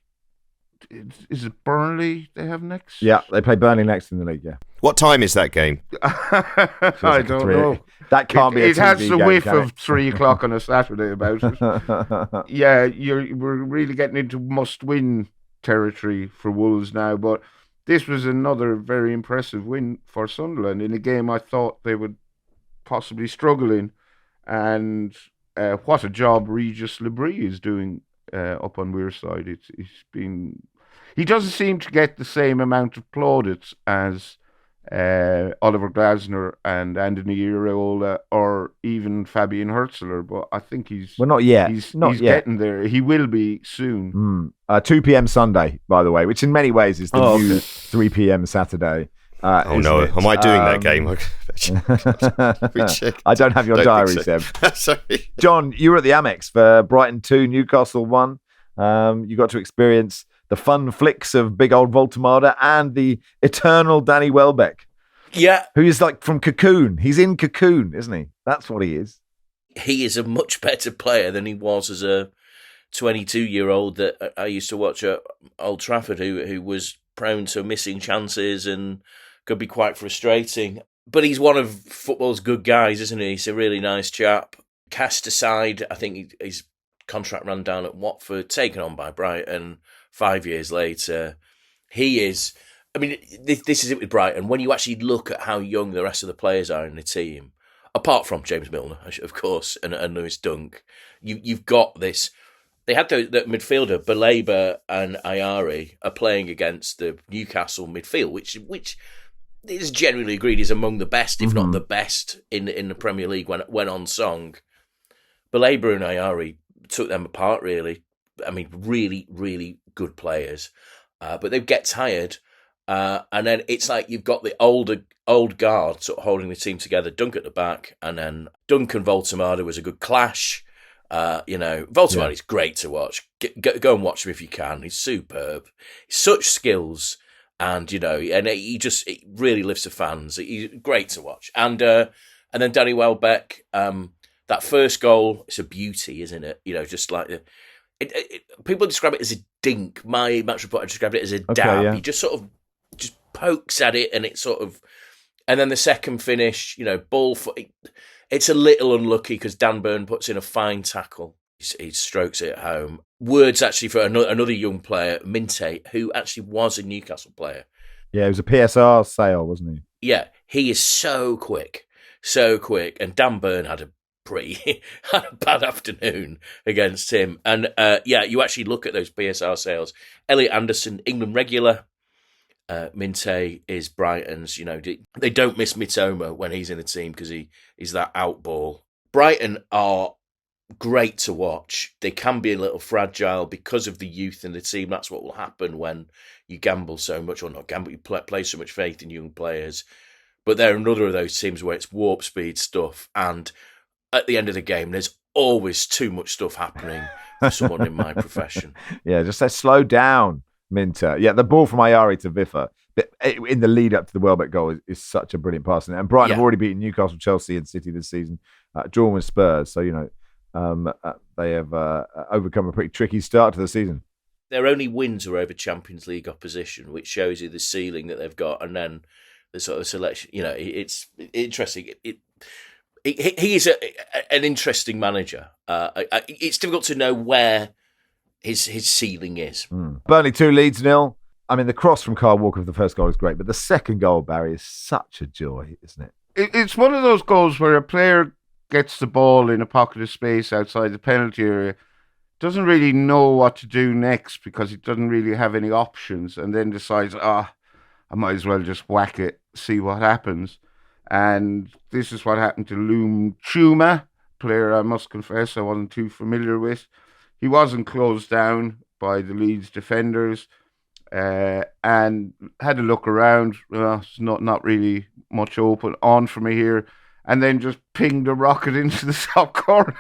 is it Burnley they have next? Yeah, they play Burnley next in the league, yeah. What time is that game? I don't know. That can't be a It has the game, whiff of 3 o'clock on a Saturday about it. Yeah, we're really getting into must-win territory for Wolves now, but this was another very impressive win for Sunderland in a game I thought they would possibly struggle in. And what a job Regis Lebris is doing up on Wearside. He doesn't seem to get the same amount of plaudits as Oliver Glasner and Anthony Iraola or even Fabian Hurtzler, but I think he's not yet. He's yet. Getting there. He will be soon. 2 p.m. Sunday, by the way, which in many ways is the new 3 p.m. Saturday. Oh no, am I doing that game? I don't have your diary, so. Seb. Sorry. John, you were at the Amex for Brighton 2, Newcastle 1. You got to experience the fun flicks of big old Voltemada and the eternal Danny Welbeck. Yeah. Who is like from Cocoon. He's in Cocoon, isn't he? That's what he is. He is a much better player than he was as a 22-year-old that I used to watch at Old Trafford, who was prone to missing chances and could be quite frustrating. But he's one of football's good guys, isn't he? He's a really nice chap. Cast aside, I think his contract ran down at Watford, taken on by Brighton 5 years later. He is... I mean, this is it with Brighton. When you actually look at how young the rest of the players are in the team, apart from James Milner, of course, and Lewis Dunk, you've got this... They had the midfielder, Baleba and Ayari, are playing against the Newcastle midfield, which is generally agreed is among the best, if not the best, in the Premier League when on song. Baleba and Ayari took them apart, really. I mean, really, really good players. But they get tired. And then it's like you've got the old guard sort of holding the team together, Dunk at the back, and then Dunk and Voltemada was a good clash. Voltemada is great to watch. Go and watch him if you can. He's superb. Such skills, and it really lifts the fans. He's great to watch. And then Danny Welbeck, that first goal, it's a beauty, isn't it? Just like people describe it as a dink. My match reporter described it as a dab. Yeah. He just sort of just pokes at it, and it sort of, and then the second finish, ball foot. It's a little unlucky because Dan Burn puts in a fine tackle. He strokes it home. Words actually for another young player, Minte, who actually was a Newcastle player. Yeah, it was a PSR sale, wasn't he? Yeah, he is so quick. And Dan Burn had a bad afternoon against him. And you actually look at those PSR sales. Elliot Anderson, England regular. Minte is Brighton's. They don't miss Mitoma when he's in the team because he's that outball. Brighton are great to watch. They can be a little fragile because of the youth in the team. That's what will happen when you gamble so much, or not gamble, you place so much faith in young players. But they're another of those teams where it's warp speed stuff, and at the end of the game, there's always too much stuff happening for someone in my profession. Yeah, just say slow down, Minter. Yeah, the ball from Ayari to Viffa in the lead up to the Welbeck goal is such a brilliant pass. And Brighton have already beaten Newcastle, Chelsea and City this season, drawn with Spurs. So, they have overcome a pretty tricky start to the season. Their only wins are over Champions League opposition, which shows you the ceiling that they've got. And then the sort of selection, it's interesting. He is an interesting manager. It's difficult to know where his ceiling is. Burnley 2, Leeds 0. I mean, the cross from Kyle Walker for the first goal is great, but the second goal, Barry, is such a joy, isn't it? It's one of those goals where a player gets the ball in a pocket of space outside the penalty area, doesn't really know what to do next because he doesn't really have any options, and then decides, I might as well just whack it, see what happens. And this is what happened to Loum Chuma, player I must confess I wasn't too familiar with. He wasn't closed down by the Leeds defenders and had a look around. It's not really much open on for me here. And then just pinged a rocket into the top corner.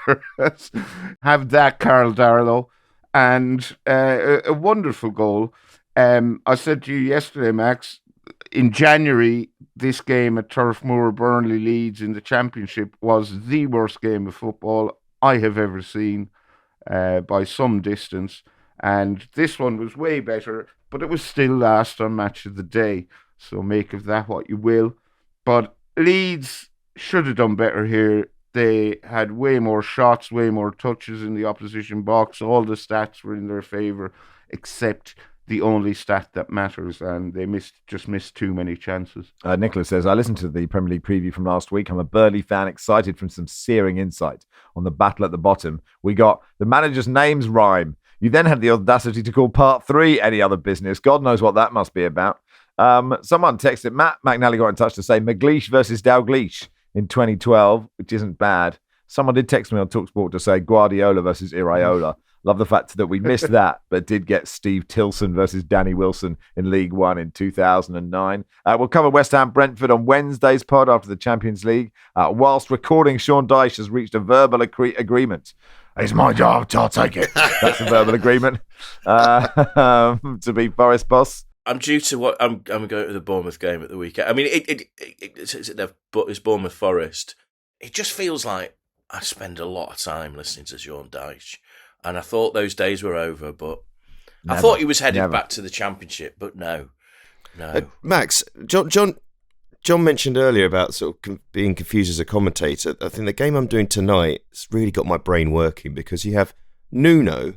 Have that, Carl Darlow. And a wonderful goal. I said to you yesterday, Max, in January, this game at Turf Moor, Burnley Leeds in the Championship was the worst game of football I have ever seen by some distance. And this one was way better, but it was still last on Match of the Day. So make of that what you will. But Leeds should have done better here. They had way more shots, way more touches in the opposition box. All the stats were in their favour, except the only stat that matters, and they just missed too many chances. Nicholas says, I listened to the Premier League preview from last week. I'm a Burnley fan, excited from some searing insight on the battle at the bottom. We got the manager's names rhyme. You then had the audacity to call part 3 any other business. God knows what that must be about. Someone texted, Matt McNally got in touch to say McGleish versus Dalglish in 2012, which isn't bad. Someone did text me on TalkSport to say Guardiola versus Iraola. Love the fact that we missed that, but did get Steve Tilson versus Danny Wilson in League One in 2009. We'll cover West Ham Brentford on Wednesday's pod after the Champions League. Whilst recording, Sean Dyche has reached a verbal agreement. It's my job, I'll take it. That's a verbal agreement to be Forest boss. I'm due to what I'm going to the Bournemouth game at the weekend. I mean, it's Bournemouth Forest. It just feels like I spend a lot of time listening to Sean Dyche. And I thought those days were over, but I thought he was headed back to the Championship, but no. Max, John mentioned earlier about sort of being confused as a commentator. I think the game I'm doing tonight has really got my brain working because you have Nuno,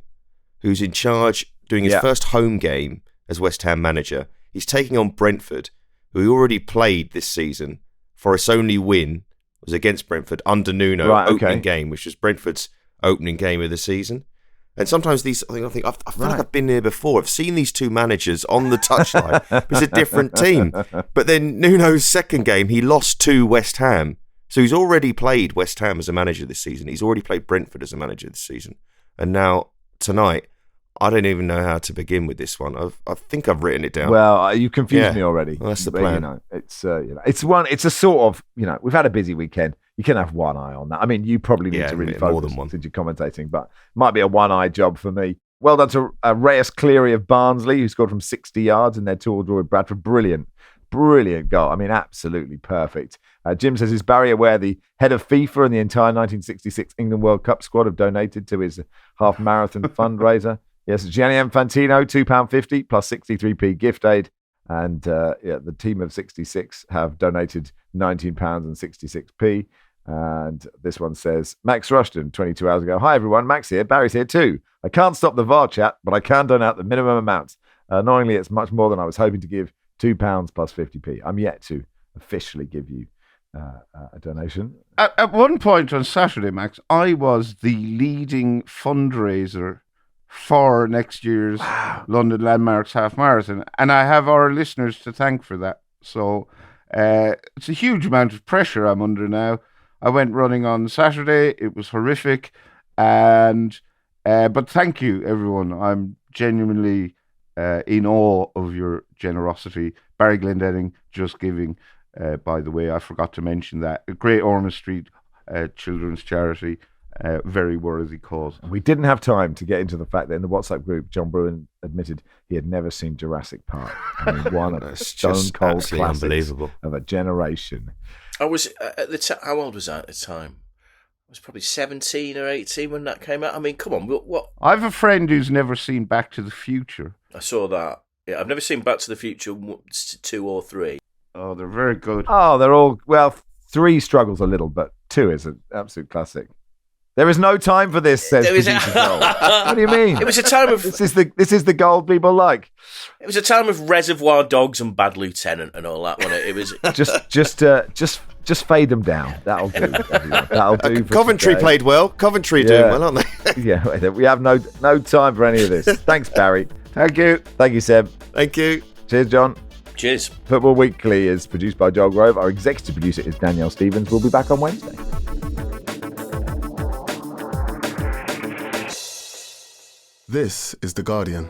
who's in charge, doing his first home game as West Ham manager. He's taking on Brentford, who he already played this season. Forest's only win was against Brentford under Nuno, opening game, which was Brentford's opening game of the season. And sometimes I feel like I've been here before. I've seen these two managers on the touchline. It's a different team. But then Nuno's second game, he lost to West Ham. So he's already played West Ham as a manager this season. He's already played Brentford as a manager this season. And now, tonight, I don't even know how to begin with this one. I think I've written it down. Well, you confused me already. Well, that's the plan. It's a sort of, we've had a busy weekend. You can have one eye on that. I mean, you probably need to really focus more than one since you're commentating, but it might be a one-eye job for me. Well done to Reyes Cleary of Barnsley, who scored from 60 yards in their 2-2 draw with Bradford. Brilliant goal. I mean, absolutely perfect. Jim says, is Barry aware the head of FIFA and the entire 1966 England World Cup squad have donated to his half-marathon fundraiser? Yes, Gianni Infantino, £2.50 plus 63p gift aid. And the team of 66 have donated £19.66. And this one says, Max Rushden, 22 hours ago. Hi, everyone. Max here. Barry's here too. I can't stop the VAR chat, but I can donate the minimum amount. Annoyingly, it's much more than I was hoping to give, £2 plus 50p. I'm yet to officially give you a donation. At one point on Saturday, Max, I was the leading fundraiser for next year's London Landmarks Half Marathon. And I have our listeners to thank for that. So it's a huge amount of pressure I'm under now. I went running on Saturday. It was horrific. But thank you, everyone. I'm genuinely in awe of your generosity. Barry Glendenning, Just Giving, by the way. I forgot to mention that. A great Ormond Street children's charity. very worthy cause. We didn't have time to get into the fact that in the WhatsApp group, John Brewin admitted he had never seen Jurassic Park. I mean, one of the stone-cold classics unbelievable of a generation. I was at the time. How old was I at the time? I was probably 17 or 18 when that came out. I mean, come on, what? I have a friend who's never seen Back to the Future. I saw that. Yeah, I've never seen Back to the Future 2 or 3. Oh, they're very good. Oh, they're all, well, 3 struggles a little, but 2 is an absolute classic. There is no time for this, says producer Joel. What do you mean? It was a time of... This is the gold people like. It was a time of Reservoir Dogs and Bad Lieutenant and all that, wasn't it? It was... Just fade them down. That'll do. That'll do. Coventry played well. Coventry doing well, aren't they? Yeah, we have no time for any of this. Thanks, Barry. Thank you, Seb. Thank you. Cheers, John. Cheers. Football Weekly is produced by Joel Grove. Our executive producer is Danielle Stevens. We'll be back on Wednesday. This is The Guardian.